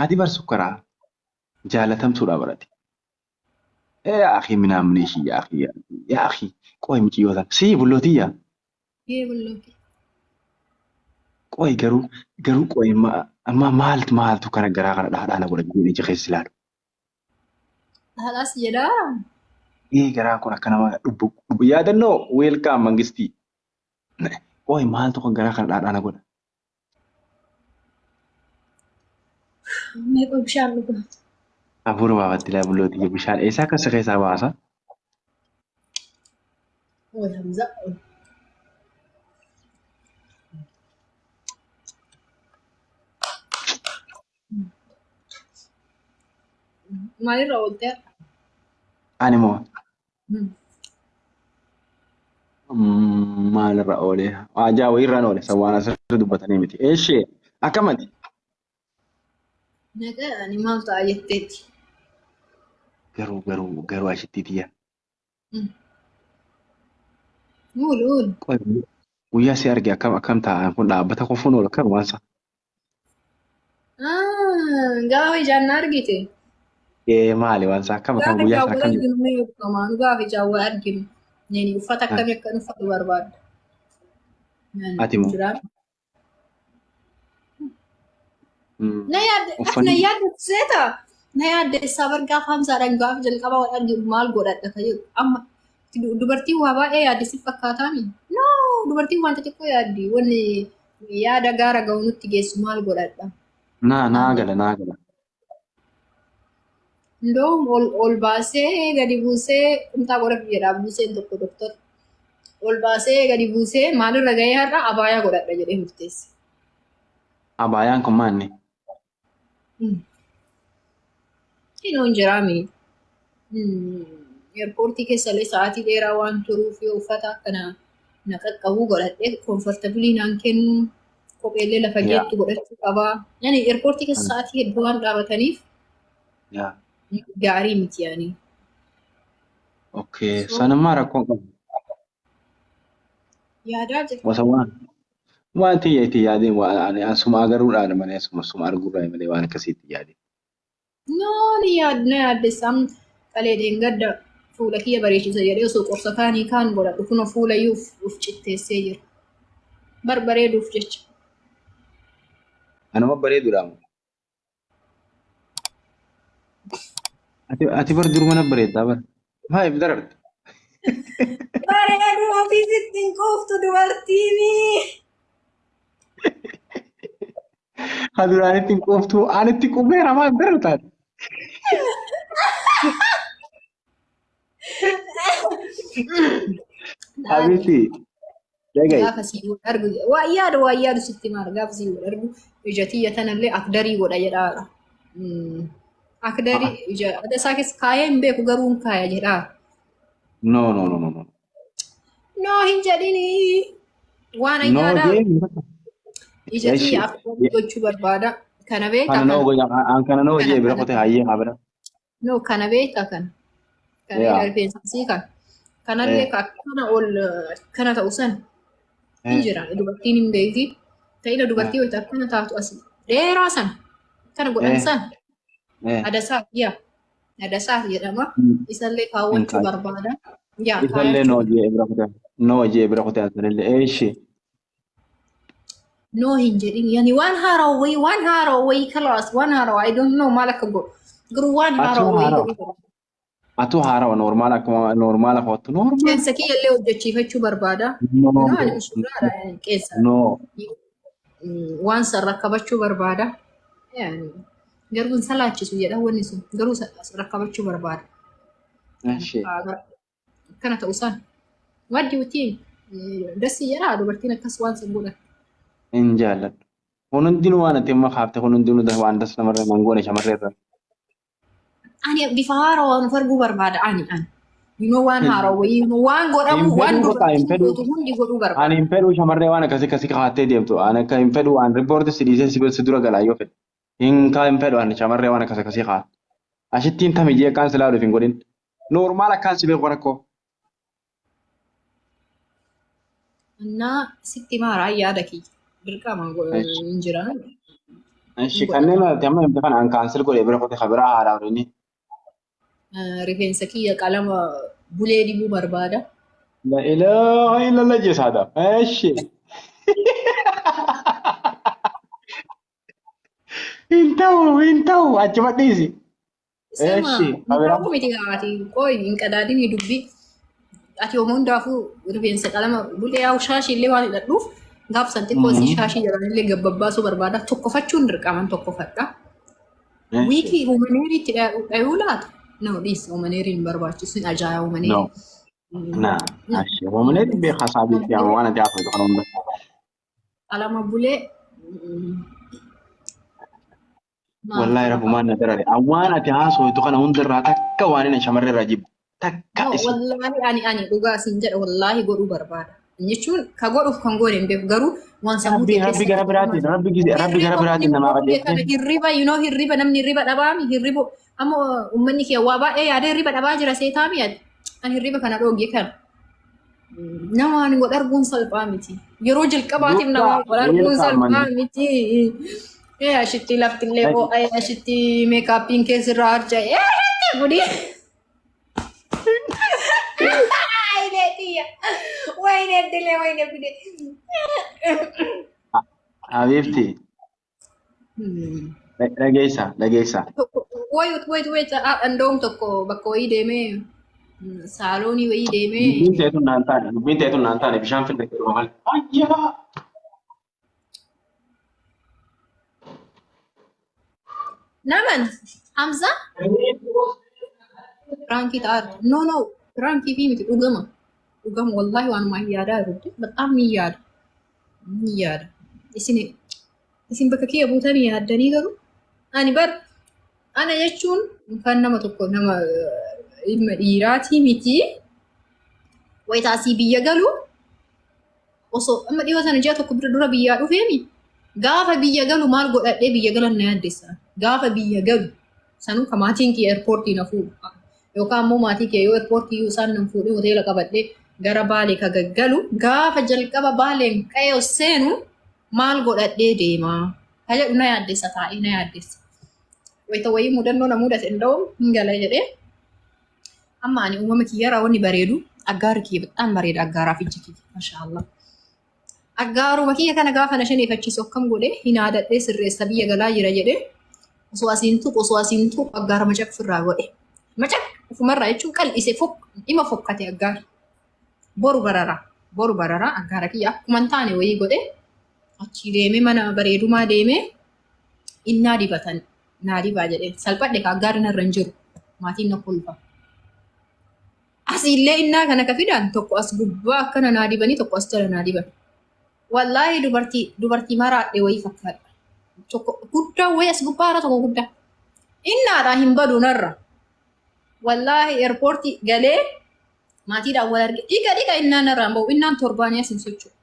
ati bar sukkaraa jaalatamtuudha barate. يا أخي من أمنيش يا أخي يا أخي قوي مجيوتا سي بلوتيا ايه والله. قوي قرو قوي ما مالت كان قرا ده أنا ولا جيني جخيس لاد خلاص جدا. إيه قرا كنا كنا ما يا دنو ويلكم مانجستي قوي مالت كان قرا ده أنا ولا ما يبقى بشان لقى. أبورو بابا تلا بلوتيا بشان إيسا كسخيسا باسا هو همزة. ما يرى قلت. أنا maal irra oolee ajaa wayii irraan oole sawwaan asirratti dubbatanii miti eeshee akkamati نجا يعني ما تعيطتي. garuu ashitti tiyya قول. guyyaa si arge akkam taa'an kun dhaabbata qofuun oola kan waansa قهوة جانا رجيتي. maali waansa akkam قهوة guyyaa sana جاوا akkam jiru أرجم مية كمان قهوة جاوا أرجم. يعني وفتك كم يكون فت برباد. يعني ati moo جرام. نياد uffanni نياد سيتا. نياد sabar gaaf hamsaadhaan gaaf jalqaba wal arginu maal godhadha fayyadu amma dubartii waa baay'ee yaaddi si fakkaataami. No dubartiin wanta xiqqoo yaaddi wanni yaada gaara ga'u nutti geessu maal godhadha. naa gala Ndoom ol baasee gadi buusee qumtaa godhatu jedha buuseen tokko doktor. Ol baasee gadi buusee maalirra gahee har'a abaayaa godhadha jedhee murteesse. abaayaan kun maanni Hinoon jiraami. Eerpoortii keessallee sa'aatii dheeraa waan turuuf yoo uffata akkana na qaqqabuu godhadhee koomfortabilii naan kennu kopheellee lafa yaa geettu godhachuu qabaa. Yani eerpoortii keessa sa'aatii hedduu waan dhaabataniif yaa gaarii miti yaani. okay So sanummaa rakkoon qabu yaadaa jira. wasa waan tiyya itti yaadeen ani asuma agaruudhaan malee asuma arguudhaan malee waan akkasiitti yaadeen. Nooni yaadna yaaddessam qaleedheen gadda fuula kiyya bareechisa jedhee osoo qorsa kaanii kaan godhadhu kun fuula iyyuu uf citteessee jira. Barbareeduuf jecha. Anuma bareeduudhaan ati bar duruma na bareeddaa bara maaliif dararte Bareeduu ofiisitti hin quuftu dubartiini. Haduraanitti hin quuftuu anitti qubeera maal darartaan habiibti dhaga'i Gaafa sii wal argu waa yaadu sitti maal gaafa sii wal argu ija tiyya tanallee akdarii godha jedhaadha. Akdarii ija ada isaa keessa kaayee hin beeku garuu hin kaaya jedhaa. no Noo hin jedhini waan no ayyaadhaa jee ija eshi tiyya akdarii gochuu barbaada. Kana beektaa kana no kana. goya an kana no Kana jee bira kana. kote hayyee habra No kana beektaa kana. Kana yaa rifeensa sii kana. Kanallee eh akkana ol kana ta'u san hin eh jira dubartiin hin beekti. Ta'ila eh dubartii wayita akkana taatu as dheeraa san kana godhan eh san eh adasaa yaa adasaa jedhama. Isallee hin kaawwachuu kaayi barbaada. Yaa isallee kaayachuu no barbaada. jee bira kote no jee bira kote asallee eshi Noo hin jedhin yani waan haaraa wayii kalaas waan haaraa I don't know maal akka godhu. Garuu waan haaraa wayii godhuu barbaada. atu haarawa normaal akkuma normaala kottu normaal Qeensa kiyya illee hojjechiifachuu barbaada. no Noo ani usuudhaadha qeensa. no Waan san rakkabachuu barbaada. Garuu hin salaachisu jedha wanni sun garuu rakkabachuu barbaada. eshi Akkana ta'u san what do you think? Dassi jedhaa dubartiin akkas waan san godhan. hin jaalladhu kun hundinuu waan ati amma kaafte kun hundinuu waan das namarra mangoone shamarree irra Ani bifa haaraa waan of arguu barbaada ani. Waan haaraa wayii waan godhamu hin waan fedhuu bakka hin dubartiin fedhuu gootu hundi godhuu ani barbaada. hin fedhuu shamarree waan akkasii kaattee deemtu ani akka hin fedhuu waan riippoorti si dhiisee si dura galaa yoo fedhe hin fedhu ani shamarree waan akkasii kaatu ashittiin tamijee akkaan silaa dhuuf hin godhin normaal akkaan si beeku rakkoo Annaa sitti maaraa yaada kiyya dirqama hin jiran. Ishi kanneen amma himte kana an kaansel godhee bira kote kabira haaraa inni. Rifeensa kiyya qalama bulee dibuu barbaada. La ilaaha illallah jesaadha. Ishi. Hin ta'u achuma dhiisi. Isema Ishi kabira. mukaa'uu miti gaati. Qoy hin qadaadini dubbii. Ati homoo hundaafuu rifeensa qalama bulee yaa shaashii illee waan hidhadhuuf gaaf san xiqqoo si shaashii jedhan illee gabbabbaasuu barbaada. Tokkofachuun dirqaman tokkofadha. Wiikii humaneeriitti dhayuu laata? No, dhiis humaneeriin barbaachisu hin ajaa'aa No. humaneerii. Nah, asyik. Momennya itu biar khas habis yang mana nanti aku itu kalau udah. Qalama bulee maal Wallahi Rabbu mana terare. Awan ati haso itu kan under rata kawan ini shamarre rajib. Takka no, isi. wallahi ani dhugaa siin jedha wallahi godhuu barbaada. Jechuun ka godhuuf kan godhe hin beeku garuu waan sammuu Rabbi gara biraati. Rabbi gara biraati nama kana qajeelche. hirriba hirriba namni hirriba dhabaami hirribu amma uummanni kee waa baay'ee yaadee hirriba dhabaa jira seetaami yaade ani hirriba kana dhoogge kana nama ani godha arguun salphaa miti yeroo jalqabaatiif nama godha arguun salphaa miti ashitti laftillee boo'ee ashitti meekaappiin keessirraa harca'e gudi wayne dilee wayne bide Habibti. Dhageessa. wayit እንደውም tokko bakka wayii deemee saaloonii wayii deemee Dubbiin ta'etu naan taane bishaan fidda jedhu maal. Ayyaa. naman Hamza pranki ta'ar no pranki fi miti dhugama wallahi waanuma yaadaa jirti በጣም yaada isin bakka kiyya buutanii yaaddanii garuu ani bar ana jechuun kan nama tokko nama ilma dhiiraatii miti wayitaasii biyya galu osoo amma dhiyoo sana ji'a tokko dura biyyaa dhufeemi gaafa biyya galu maal godhadhee biyya galan na yaaddessa gaafa biyya galu sanuu ka maatiin kiyya eerpoortii na fuudhu yookaan ammoo maatii kiyya yoo eerpoortii yoo isaan nan fuudhee hoteela qabadhee gara baalee ka gaggalu gaafa jalqaba baaleen qayoo seenu maal godhadhee deemaa jedhu na yaaddessa taa'ee na yaaddessa wayita wayii mudannoo na mudate እንደውም hin gala jedhee amma ani uumama kiyyaraa wanni bareedu aggaara kiyya በጣም bareeda aggaaraa fi jikii maashaallah aggaaruma kiyya kana gaafa na shaneeffachiisu akkam godhee hin aadadhee sirreessa biyya galaa jira jedhee osoo asiin tuqu aggaara macaqfirraa godhe macaq ofumarraa jechuun qal'ise dhima fokkate aggaara boru bararaa aggaara kiyya akkuma hin taane wayii godhe achi deemee mana bareedumaa deemee innaa dibatan naa dibaa jedhee salphadhe ka aggaarri narra hin jiru maatiin na kolfa asiillee innaa kana ka fidan tokko as gubbaa akkana naa dibanii tokko as jala naa diban wallaahi dubartii maraadhe wayii fakkaadha tokko guddaa wayii as gubbaa irra tokko guddaa innaadhaa hin badu narra wallaahi eerpoortii galee maatiidhaan wal arge dhiiga innaan narraan ba'u innaan torbaanii as hin socho'u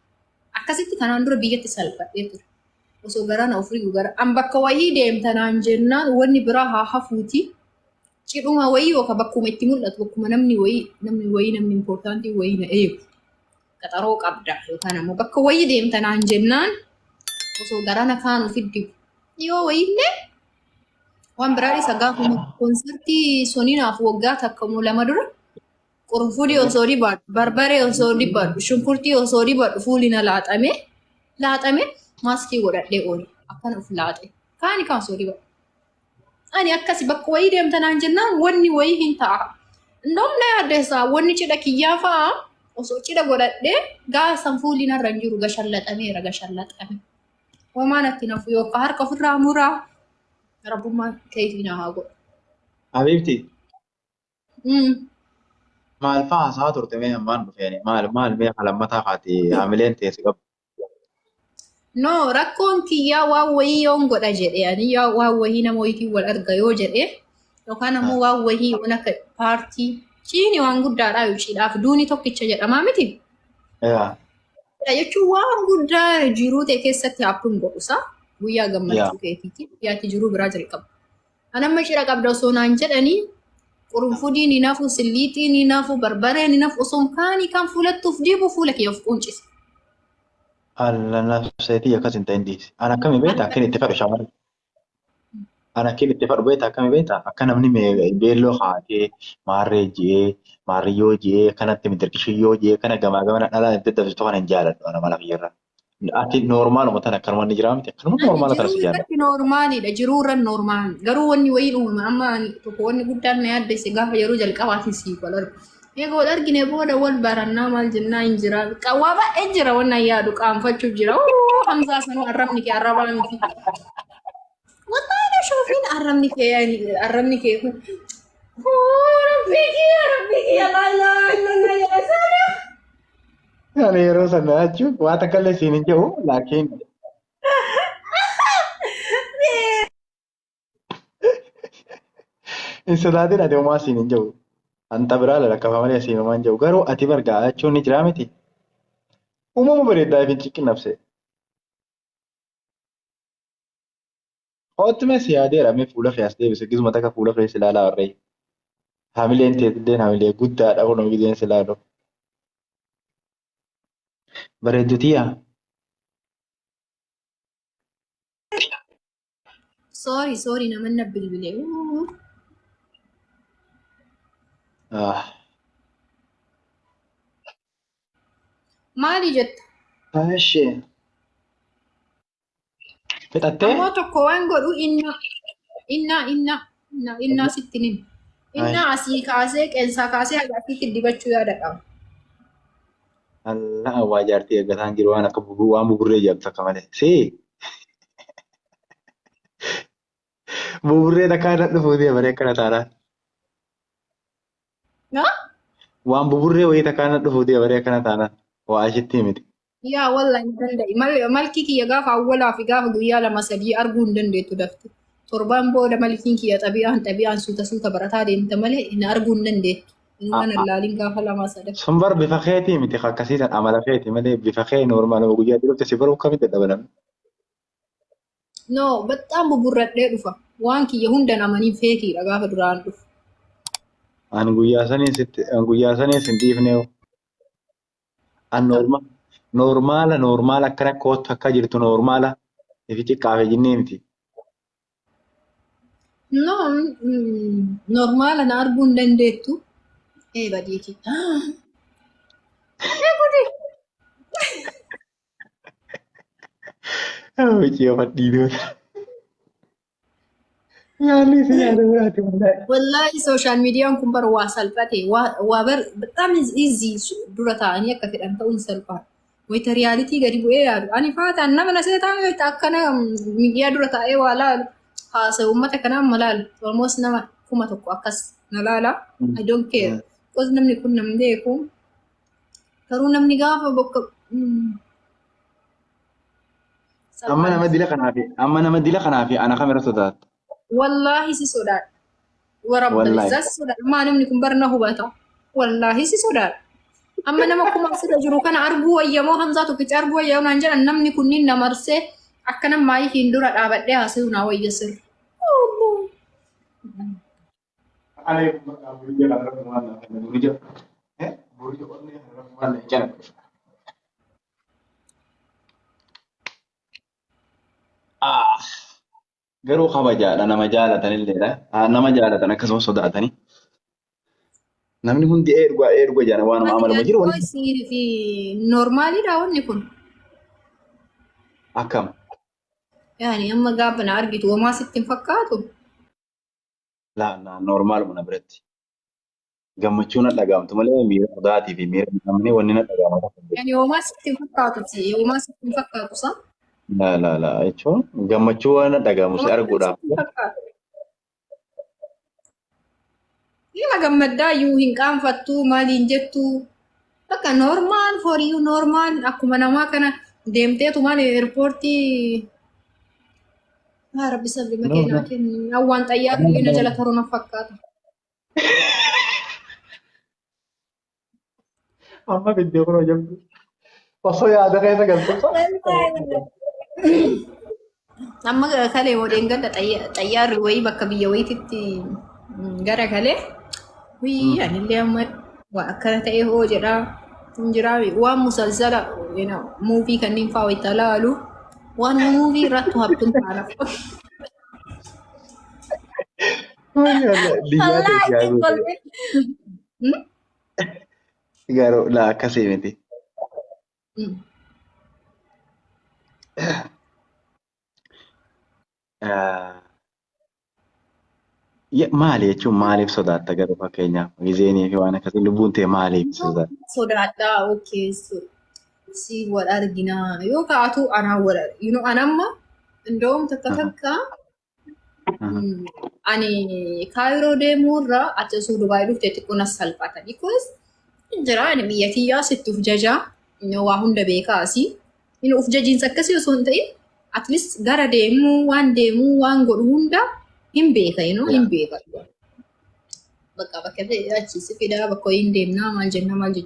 akkasitti kanaan dura biyyatti salphadhee ture osoo garaan of rigu gara an bakka wayii deemtanaan jennaan wanni biraa haa hafuuti cidhuma wayii yookaan bakkuma itti mul'atu bakkuma namni impoortaantii wayii na eegu qaxaroo qabda yookaan ammoo bakka wayii deemtanaan jennaan osoo garaan afaan ofiddibu yoo wayiillee waan biraa isa gaafuma koonsartii soniinaaf waggaa takkamoo lama dura qurunfudii osoo dibadhu barbaree osoo dibadhu shunkurtii osoo dibadhu fuulina laaxame maaskii godhadhee oole akkana of laaxe kaani kan osoo dibadhu ani akkasi bakka wayii deemtanaan jennaan wanni wayii hin ta'a indoom na yaaddeessaa wanni cidha kiyyaa fa'a osoo cidha godhadhee gaasan fuulinarra hin jiru gashallaxame homaan atti nafu yookaan harka ofirraa muraa rabbummaan keetii na haa godhu. Habibti. Maal fa'aa haasawaa turte mee hammaan dhufeeni? Maal mee halammataa kaati hamileen teessi qabu? No, rakkoon kiyyaa waan wayii yoon godha jedhee ani waan wayii nama wayiitiin wal arga yoo jedhee yookaan ammoo waan wayii waan akka paartii ciini waan guddaadhaa yookiidhaaf duuni tokkicha jedhamaa miti. Jechuun waan guddaa jiruu ta'e keessatti happuun godhusa guyyaa gammachuu keetiiti guyyaatti jiruu biraa jalqabu. Anamma cidha qabda osoo naan jedhanii qurunfudii ni nafu silliixii ni nafu barbaree ni nafu osoo kaanii kan fuulattuuf dibu fuula kee of quncise. Alla nafseetii akkas hin ta'in dhiisi. An akkami beektaa akkin itti fedhu shamarri. أنا كنت اتفق بيتا كم بيتا أكنا مني بيلو خاتي ماري جي ماريو جي كانت متركشيو جي كنا جما أنا أنت تفتح نجالد أنا ما لغيرا أكيد نورمال مثلا كرمان نجرام كرمان نورمال ترى Jiruu سجالة irratti noormaaliidha. Jiruu irra noormaali. Garuu wanni wayii uumama amma tokko wanni guddaan na yaaddesse gaafa yeroo jalqabaatiin siif wal argu. Egaa wal argine booda wal barannaa maal jennaa hin jira. Waa baay'ee jira wanna yaadu qaanfachuuf jira. Hamzaa sanuu arrabni kee arrabaa miti. Wallahi shoofiin arrabni kee kun. Rabbii kee laa ilaaha illallah yaa saada. يعني يروس الناجو واتكلم سين جو لكن إن سدادين أدي ما سين جو أنت برا لك فمالي سين ما جو قالوا أتي برجع شو نجرامتي وما بريد دايفين تشكي نفسه قلت ما سيادة رامي فولا في أسده بس كيس متى كفولا في سلالة أري حامل أنت تدين حامل جود دار أو نوعي دين سلالة بريد تيا Sorry namanna bilbilee. آه Maali jetta? ماشي فتأتي Ammoo tokko waan godhu innaa sitti nimi. Innaa ماشي asii kaasee qeensaa kaasee agaasiitti dibachuu yaada qaba. الله واجرتي أجتان جرو أنا كبرو وام ببرة جاب سكمله سي ببرة تكاد تفودي بريك كنا تارا Na? وام ببرة وهي تكاد تفودي بريك كنا تارا وعشتي متي Yaa wallahi hin danda'e. Malki kiyya gaafa awwalaa fi gaafa guyyaa lama sadii arguu hin dandeettu dafte. Torbaan booda malkiin kiyya xabiyaan suuta barataa deemte malee hin arguu hin dandeettu. Inni waan allaaliin gaafa lama sadii. سنبر بفخيتي متي خكسيسا عمل خيتي مدي بفخي نورمال وجوجا دلوك تسيبرو كم تدبلن No, baxxaan buburradhee dhufa. Waan kiyya hunda namanii feekiidha gaafa duraan dhufu. أن جوجا سني سنتيف نيو أن نورمال أكنا كوت هكا جرتو نورمالا يفيتي كافي جني متي No, normaala na arguu hin dandeettu. Badiiki. وجي فدي دو يعني سيادة براتي والله Wallahi social meediyaan kun bara waa salphate. Waa bar bexaam easy dura taa'anii akka fedhan ta'uun salphaadha. Wayita riyaalitii gadi bu'ee yaadu. Ani faataan nama na seetaa akkana miidiyaa dura taa'ee waa laalu. Haasa uummata kanaan malaalu. Almost nama 1,000 akkas na laala. I don't care. Because namni kun nam beeku. Garuu namni gaafa bakka أما أنا ما دي لك أنا في أنا كاميرا صدات wallahi si sodaadha. Warabba والله isaas sodaadha. Maa namni kun barna hubata. Wallahi si sodaadha. Amma nama kuma asirra jiru kana arguu wayyamoo Hamzaa tokkicha arguu wayyamoo naan jedhan namni kunniin na marsee akka nammaa hin dura dhaabadhee haasa'u naa wayya sirri. garuu kabajaadha nama jaalatanilleedha nama jaalatan akkasuma sodaatanii namni hundi erga jedhana waanuma amalama jiru wanni Voisii fi noormaaliidha wanni kun. akkam Yaani amma gaafa na argitu homaa sitti hin fakkaatu. laa noormaaluma na biratti gammachuu na dhagaamtu malee miira sodaatii fi miira namni wanni na dhagaama Yaani homaa sitti hin fakkaatu homaa sitti hin fakkaatu sa. laa jechuun gammachuu waan na dhagaamu si arguudhaaf Ila gammaddaa iyyuu hin qaanfattu maaliin jettu bakka normaal for you normaal akkuma namaa kana deemteetu maal eerpoortii rabbi sabbi makeenaa kenni awwaan xayyaarri na jala taruu na fakkaata. amma viidiyoo kana hojjetu osoo yaada keessa galtu Amma kalee modeen gadda xayyaarri wayii bakka biyya wayiitti gara kalee anillee amma waa akkana ta'e hoo jedhaa hin jiraa waan musalsala muuvii kanneen fa'aa wayita laalu waan muuvii irratti haptuun taana. Liyyaa ta'e Allah siyaa isin goote. kolfe. Hmm? Garuu laa akkasii miti. Hmm. Maali jechuun maaliif sodaatta garuu fakkeenyaaf gizeenii fi waan akkasii lubbuun ta'e maaliif sodaatta? Sodaadhaa okay si wal arginaa yoo kaatu anaa wal anamma እንደውም takka ani kaayiroo deemuurra ati osoo Dubaay dhufte xiqqoo nas salphata because jira ani biyya kiyyaa sitti uf jajaa waa hunda beekaasi inni uf jajiinsa akkasii osoo hin ta'in at least gara deemuu waan godhu hunda hin beeka hin beeka. bakka achi si fidaa bakka hin deemnaa maal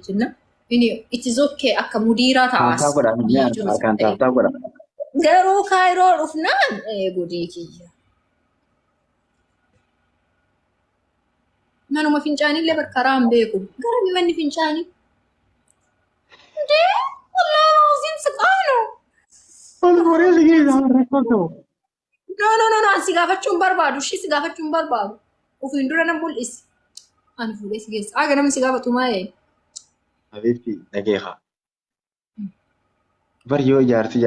jenna ini it is okay akka mudiiraa taas Taaftaa godhama. Harkaan taaftaa godhama. garuu kaayiroo dhufnaan godii kiyya manuma fincaanillee bakkaraa hin beeku gara bibanni fincaanii ndee wallahi roosiin siqaanu Ol fuudhee si geessaa rakkoo no si gaafachuun barbaadu ishii si gaafachuun barbaadu ofiin dura nan mul'isi ani fuudhee si geessa aga namni si gaafatu maa'ee Habiibti dhageeha. Bar yoo jaartii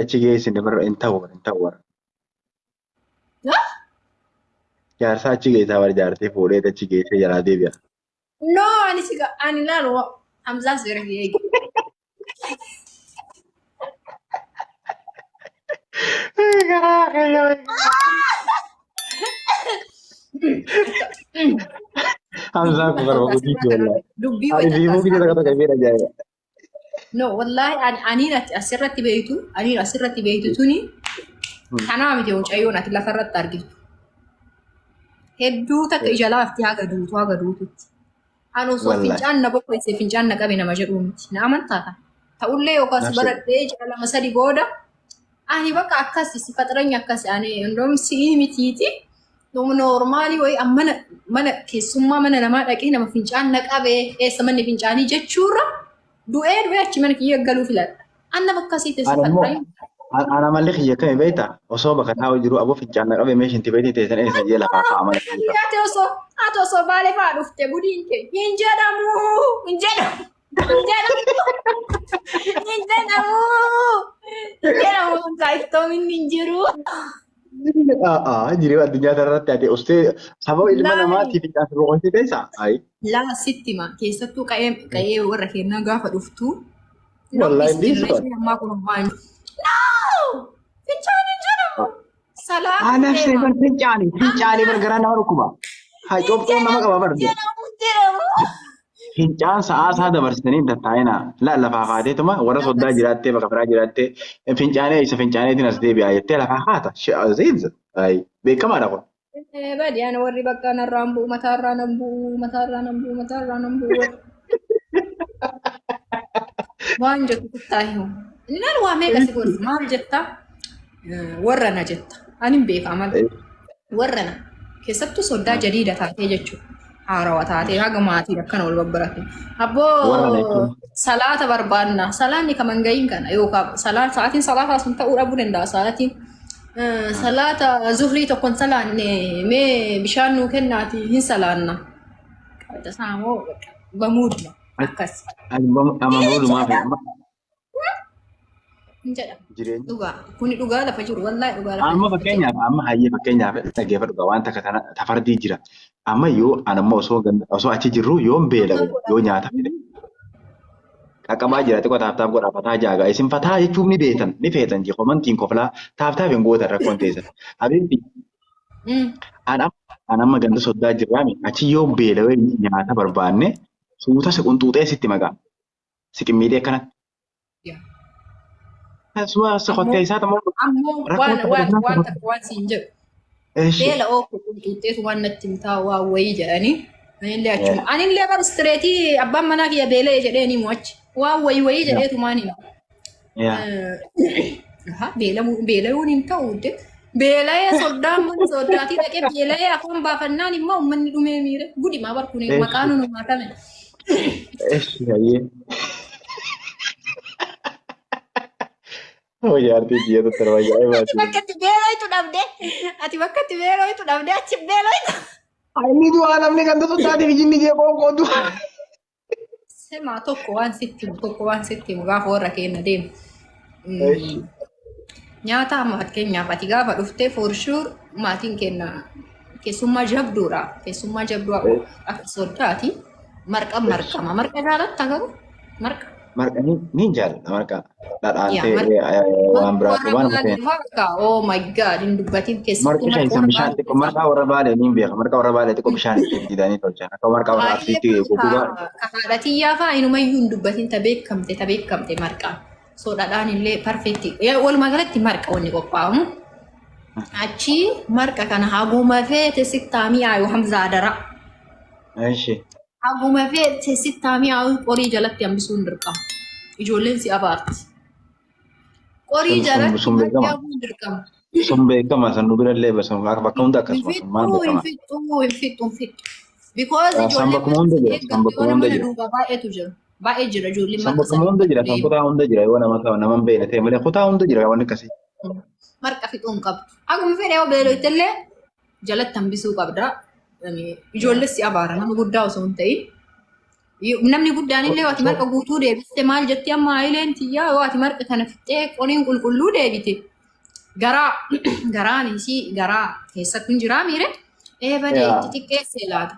achi geessine bar hin ta'u. Jaarsaa achi geessaa bar jaartii fuudhee achi geessee jalaa deebi'a. no ani laalu hamzaas bira eegi Garaa keenya. Hamzaan kun garuu hojii ijoollee. dubbii Ani wayii viivuu biyya takka takka ajaa'iba. no wallahi aniin asirratti beeytu tuni kanaa miti mucayyoon ati lafarratti argitu hedduu takka ija laafti haga duututti ani osoo Wallahi. fincaan na boqoessee fincaan na qabe nama jedhuu miti na amantaa kan ta'ullee yookaas Nafsi. baradhee jira 2-3 booda ani bakka akkasi si faxaranya akkasi ani indoom si'ii mitiiti normaalii wayi mana keessummaa mana namaa dhaqee nama fincaan na qabee eessa manni fincaanii jechuurra du'ee achi mana kiyya galuu filadha. Anna bakka siite si Ana immoo faxaranya. ana malli kiyya kami beektaa osoo bakka taa'u jiru aboo fincaan na qabee meeshaa itti beektii teessan eessa jee lafaa kaa'a mana keessa. Ati osoo baalee fa'aa dhufte budiin kee hin jedhamu. Iftoominni hin jiru. Jireenya addunyaa kanarratti ati ustee saba ilma namaatiif fincaan si boqochii teessaa? Ayi. Laa sitti ma keessattuu qa'ee warra keenyaa gaafa dhuftu. Wallahi dhiisuu. Ammaa kun waan. Fincaan hin jedhamu. Anaaf seeban fincaanii gargaraa nama dhukkuba. Haa coobxoon nama qaba barde. Fincaan sa'aa dabarsitanii hin tattaa'ina. Lafaa kaateetuma warra soddaa jiraattee bakka biraa jiraattee fincaaneetiin as deebi'aa jettee lafaa kaata. Shi'aziinza. Ayi beekamaadha kun. Badiyaan warri bakka narraan bu'u mataarraa nan bu'u. Waan jettu kuttaahimu. Inni naan waa meeqa si godhu maal jettaa? Warra na jetta. Ani hin beekaa malee. Warra na keessattuu soddaa jadiida taatee jechuudha. Haarawaa taatee haga maatiin akkana wal babbarate. Abboo salaata barbaadna. Salaanni kaman gahiin kana yookaan sa'aatiin salaataa sun ta'uu dhabuu danda'a. Salaata zuhrii tokkoon salaanne mee bishaan nuu kennaati hin salaanna. Qabata saamoo bamuuduma akkas. Amamuudhumaa fi Hin jedhamu. jireenya. Dhugaa. Kuni dhugaa lafa jiru. Wallaahi dhugaa lafa Amma jiru. fakkeenyaaf dhaggeeffadhu waan takka kana tafardii jira. Amma yoo anammoo osoo achi jirru yoon beela'u yoo nyaata fide. Qaqqabaa jira xiqqoo taaftaaf godha fataa jaaga. Isin fataa jechuun ni feetan jee komantiin koflaa taaftaaf hin gootan rakkoon teessan. Habiibti anamma ganda soddaa jirraami achi yoo beela'ee nyaata barbaanne suuta siqunxuuxee sitti maqaa. Siqimmiidhee akkanatti. Suura sokottee isaa tamoo Ammoo waan takka waan siin jedhu. eeshi. Beela oofu qulqulteetu waan natti mitaa waa wayii jedhanii. Anillee bar istireetii abbaan manaa kiyya beela'ee jedhee ni mo'achi. Waan wayii jedheetu maan hima. Beela'uun hin ta'u. Beela'ee soddaatii dhaqee beela'ee afaan baafannaan immoo uummanni dhumee miire. Gudimaa barkuunee maqaan nu maatame. Eeshi hayyee. Hojii artii biyya tattara wayyaa Bakka itti beela'eetu dhabde ati bakka itti beelooytu dhabde achi beelooytu. Inni du'aa namni kan tokko taatee jinni jee qoonqootu. Semaa tokko waan sitti himu gaafa warra keenya deemu. Nyaata fakkeenyaaf ati gaafa dhuftee for sure maatiin keenya keessummaa jabduudha. Keessummaa jabduu akka sodaati. Marqa jaalatta garuu marqa. Marqa ni jaalladha marqa. Dhadhaan waan biraatu waan marqa. Oh my god hin dubbatiin keessattuu marqa isa bishaan xiqqoo marqa warra baalee ni beeka. Marqa warra baalee xiqqoo bishaan itti didanii tolchan. Akka marqa warra arsiitti goguugaa. Haadhatiyyaa fa'aa inumayyuu hin dubbatiin tabeekamte marqaa. So dhadhaan illee perfetti. Walumaa galatti marqa wanni qophaa'amu. Achi marqa kana haguma feete sittaamii aayuu Hamzaa dara. Haguma feete sittaamii aayuu qorii jalatti hambisuun dirqama. Ijoolleen si abaarti. Qorii jalatti hambisuun dirqama. Sun beekama san nu birallee bakka hunda akkasumas maal beekama. Hin fixu. Because ijoolleen duuba baay'eetu jira. Baay'ee jira ijoolleen marqa. San bakka hunda jira, san kutaa hunda jira yoo nama hin beekne ta'e malee kutaa hunda jira waan akkasii. Marqa fixuun qabdu. Akkuma fedhe yoo beelooytellee jalatti hambisuu qabda. Ijoollee si abaara nama guddaa osoo hin ta'in. Namni guddaan illee yoo ati marqa guutuu deebiste maal jetti amma haayileen tiyyaa yoo ati marqa kana fixee qoriin qulqulluu deebite. Garaa keessatti hin jiraa miire. Eebadee itti xiqqeessee laata.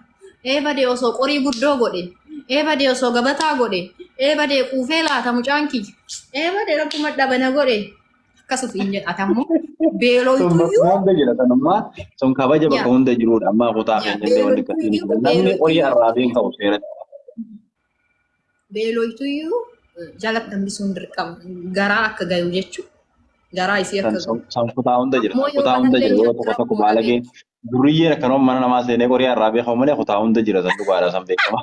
Eebadee osoo qorii guddoo godhe. Eebadee osoo gabataa godhe. Eebadee quufee laata mucaan kiyya. Eebadee rakkuma dhabana godhe. Akkasumas hin jedhamu beelooytuyyuu. Hunda jira kanummaa sun kabaja bakka hunda jirudha ammaa kutaa keenya illee wanti akkasiin namni qorii arraabeen qabu seeratti. Beelooytuyyuu jalatti hambisuun dirqama garaa akka gayu jechuudha. Garaa isii akka gayu. San kutaa hunda jira yoo tokko baalagee duriyyeen akkanoon mana namaa seenee qorii arraabee qabu malee kutaa hunda jira san dhugaadha san beekama.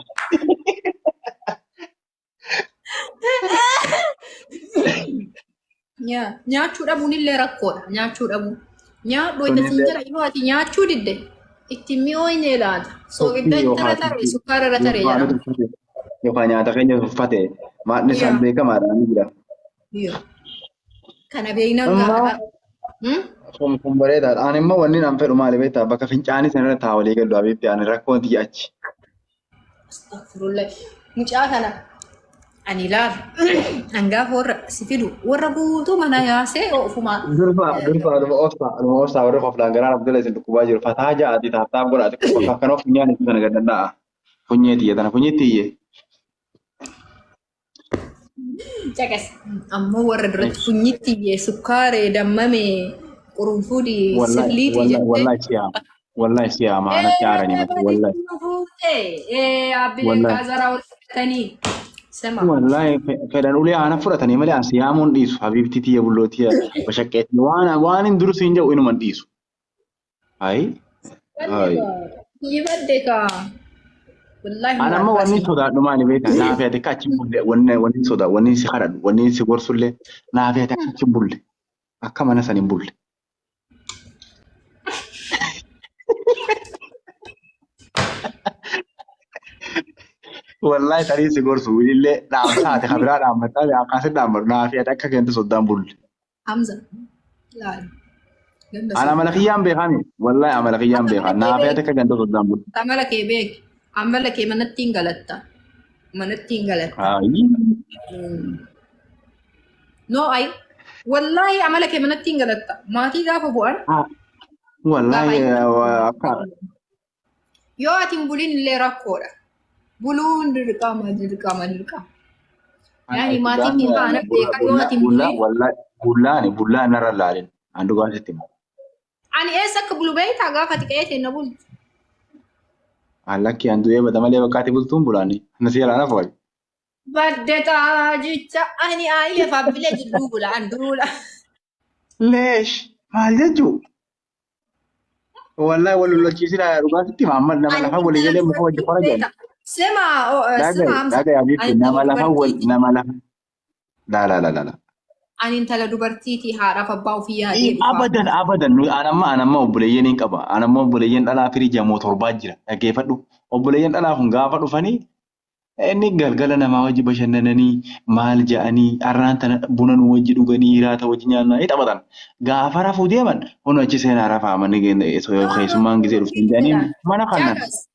Nyaachuu dhabuun illee rakkoodha. Nyaachuu dhabuun. Nyaadhu itti jira yoo ati nyaachuu didde itti mi'ooyne laata. Soogidda itti irra taree sukkaara irra taree jedhama. Yookaan nyaata keenya uffate maadni isaan beekamaadha ni jira. Kana beeknaan gahaa. Kun bareedaadha. Ani immoo wanni naan fedhu maali beektaa bakka fincaanii sana irra taa'ulee galuu abeetti ani rakkoon tiyya achi. Astagfirullah. Mucaa kana. Ani laal hangaafa warra si fidu warra guutuu mana yaasee ofumaa. Durba obsaa warra qoflaan garaan Abdulla isin dhukkubaa jiru fataa ja'aati taataaf godhaati bakka akkanoo funyaan itti sana gaddanna'a. Funyee tiyya tana funyee tiyye. Cakas ammoo warra duratti funyee tiyye sukkaaree dammamee qurunfuudii sirliitii jettee. Wallahi siyaama ana caaranii mati wallahi. Abbileen kaazaraa wal fudhatanii. Wallahi fedhan ulee ana fudhatanii malee an siyaamuun dhiisu habiibti tiyya bullootiya bashaqqeetti waan hin dursu hin jedhu inuman dhiisu. Hayi. Yibadde kaa. Ana amma wanni sodaadhu maali beektaa naaf yaade akka achi bulle wanni sodaa wanni si kadhadhu wanni si gorsullee naaf yaade akka achi bulle akka mana san hin bulle. Wallahi tarii si gorsu illee dhaamsaati kabiraa dhaammataa akkasitti dhaammatu naaf yaade akka keenta soddaan bulle. Hamza. Laal. Ana amala kiyyaan beekami wallahi amala kiyyaan beeka naaf yaade akka keenta soddaan bulle. Amala kee beeki. Amala kee manatti hin galatta. Manatti hin galatta. No ay. Wallahi amala kee manatti hin galatta. Maatii gaafa bu'an. Wallahi akka. Yoo ati hin bulin illee rakkoodha. Buluun dirqama. Yani maatiin hin baana beeka yoo ati hin bulin. Bullaan narra laalin. Andu gaasitti himu. Ani eessa akka bulu beektaa gaafa ati qe'ee ta'e na bulti. Allakki andu eebata malee bakkaatti bultuun bulaani. Nasi yaalaa naaf wayi. Baddeetaa jecha ani aayee faabbilee jidduu bulaan duula. Leesh maal jechuu? Wallahi wal lolchiisina dhugaatitti Muhammad nama lafa walii galee muka wajji fara jedhu. Sema nama lafa nama lafa. La. Ani intala dubartiitii haadhaaf abbaa ofii yaadee. Abadan anamma obboleeyyan hin qaba. Anamma obboleeyyan dhalaa firii jamoo torbaa jira. Dhaggeeffadhu. Obboleeyyan dhalaa kun gaafa dhufanii Inni galgala namaa wajji bashannananii maal jedhanii har'aan tana buna nu wajji dhuganii hiraata wajji nyaannaa taphatan. Gaafa rafuu deeman hunda achi seenaa rafaa manni keessummaan gisee dhufu hin jedhanii mana kannan. Jaakas.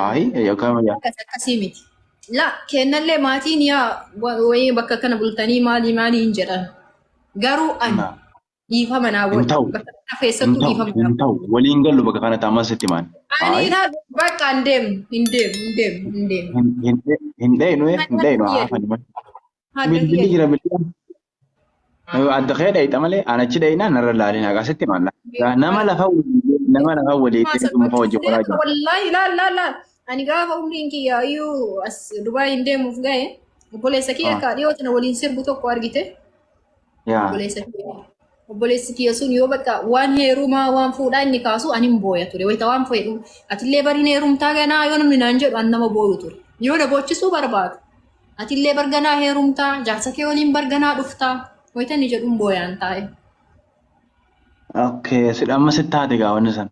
Ayi yookaan mayyaa. Akkasii miti. La kennallee maatiin yaa wayii bakka kana bultanii maalii hin jedhan. Garuu ani dhiifama naa Hin godhu. ta'u. Bakka kana keessattuu dhiifama naa Hin ta'u. Waliin gallu bakka kanatti ammas itti maan. ani bakka hin deemu. Hin dheeynu haafani malee. Bilbilli jira bilbilaan. Adda kee dheeyita malee aan achi dheeyinaan narra laalin akkasitti maalla. Nama lafa waliitti muka hojii qoraa jira. Wallaahi laal. Ani gaafa umriin kiyyaa iyyuu as Dubaay hin deemuuf gahe obboleessa kiyya akka dhiyootina waliin sirbu tokko argite. Yaa. Obboleessi kiyya sun yoo bakka waan heerumaa waan fuudhaa inni kaasu ani hin booya ture. Wayita waan fedhu atillee bariin heerumtaa ganaa yoo namni naan jedhu ani nama booyu ture. Yoo na boochisuu barbaadu. Atillee barganaa heerumtaa jaarsa kee waliin barganaa dhuftaa. Wayita inni jedhu hin booyaan taa'e. Okay, amma sitti haate gaawwanni san.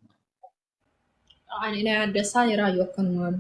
Ani na yaadda isaa yeroo akkanumaan.